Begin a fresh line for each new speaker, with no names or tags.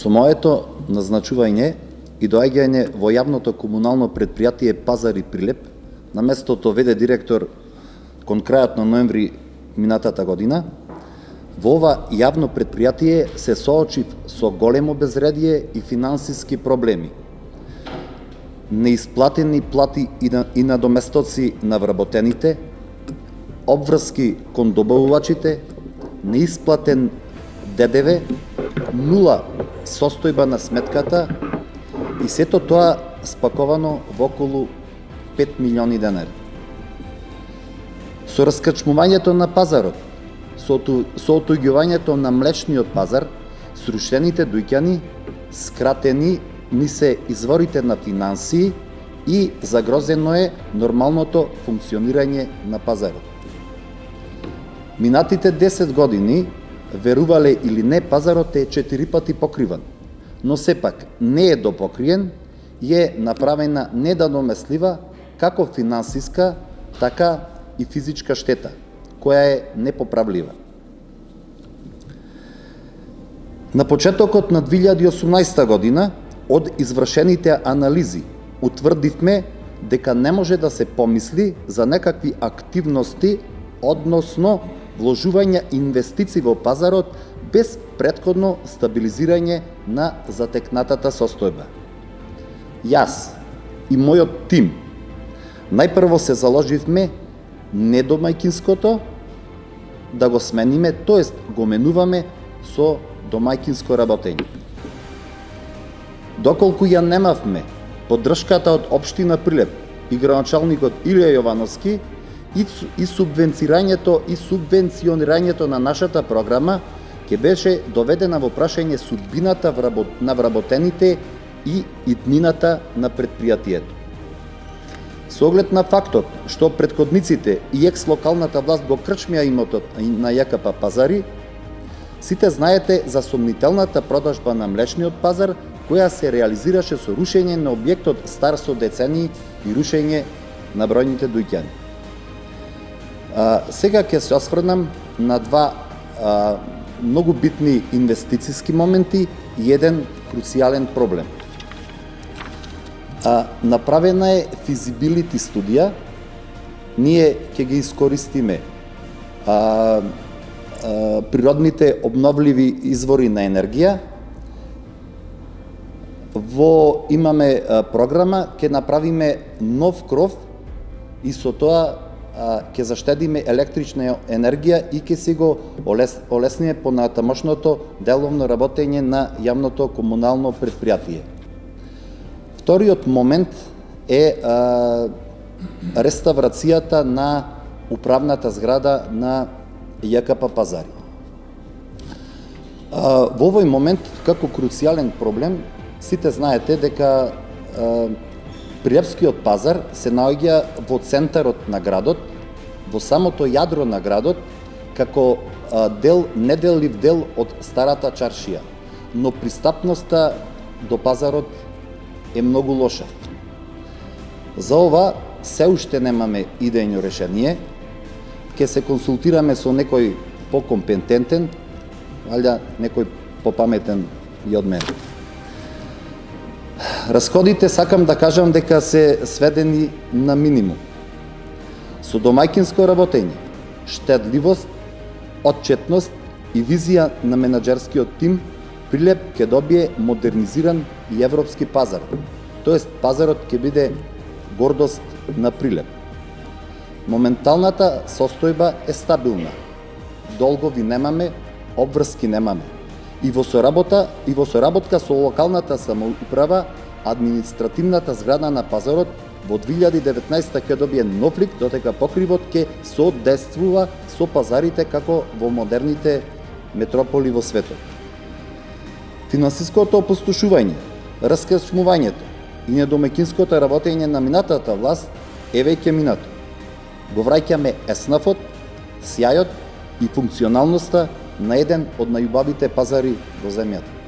Со моето назначување и доаѓање во јавното комунално предпријатие Пазар и Прилеп, на местото веде директор кон крајот на ноември минатата година, во ова јавно предпријатие се соочив со големо безредие и финансиски проблеми. Неисплатени плати и надоместоци на вработените, обврски кон добавувачите, неисплатен ДДВ, нула состојба на сметката и сето тоа спаковано во околу 5 милиони денари. Со раскрчмувањето на пазарот, со отуѓувањето на млечниот пазар, срушените дуќани, скратени ни се изворите на финансии и загрозено е нормалното функционирање на пазарот. Минатите 10 години, верувале или не, пазарот е 4 пати покриван, но сепак не е допокриен и е направена недонамеслива како финансиска, така и физичка штета, која е непоправлива. На почетокот на 2018 година, од извршените анализи, утврдивме дека не може да се помисли за некакви активности, односно вложување инвестиции во пазарот без претходно стабилизирање на затекнатата состојба. Јас и мојот тим најпрво се заложивме недомајкинското да го смениме, тоест го менуваме со домајкинско работење. Доколку ја немавме поддршката од општина Прилеп и градоначалникот Илија Јовановски и субвенционирањето на нашата програма, ќе беше доведена во прашање судбината на вработените и иднината на предпријатието. Со оглед на фактот што претходниците и екс-локалната власт го крчмија имотот на ЈКП Пазари, сите знаете за сомнителната продажба на млечниот пазар, која се реализираше со рушење на објектот стар со децении и рушење на бројните дуќани. Сега ќе се осврнам на два многу битни инвестициски моменти и еден круцијален проблем. Направена е физибилити студија, ние ќе ги искористиме природните обновливи извори на енергија. Имаме програма, ќе направиме нов кров и со тоа ќе заштедиме електрична енергија и ќе си го олесниме понатамошното деловно работење на јавното комунално предпријатие. Вториот момент е реставрацијата на управната зграда на ЈКП Пазари. Во овој момент, како круцијален проблем, сите знаете дека Прилепскиот пазар се наоѓа во центарот на градот, во самото јадро на градот, како неделив дел од старата чаршија, но пристапноста до пазарот е многу лоша. За ова се уште немаме идејно решение, ќе се консултираме со некој покомпетентен, валја некој попаметен и од мене. Расходите, сакам да кажам дека се сведени на минимум. Со домајкинско работење, штедливост, отчетност и визија на менаџерскиот тим, Прилеп ќе добие модернизиран и европски пазар. Тоест, пазарот ќе биде гордост на Прилеп. Моменталната состојба е стабилна. Долгови немаме, обврски немаме. И во соработка со локалната самоуправа, административната зграда на пазарот во 2019 ќе добие нов лик, додека покривот ќе соодействува со пазарите како во модерните метрополи во светот. Финансиското опустошување, раскрчмувањето и недомајкинското работење на минатата власт е веќе минато. Го враќаме еснафот, сјајот и функционалноста на еден од најубавите пазари во земјата.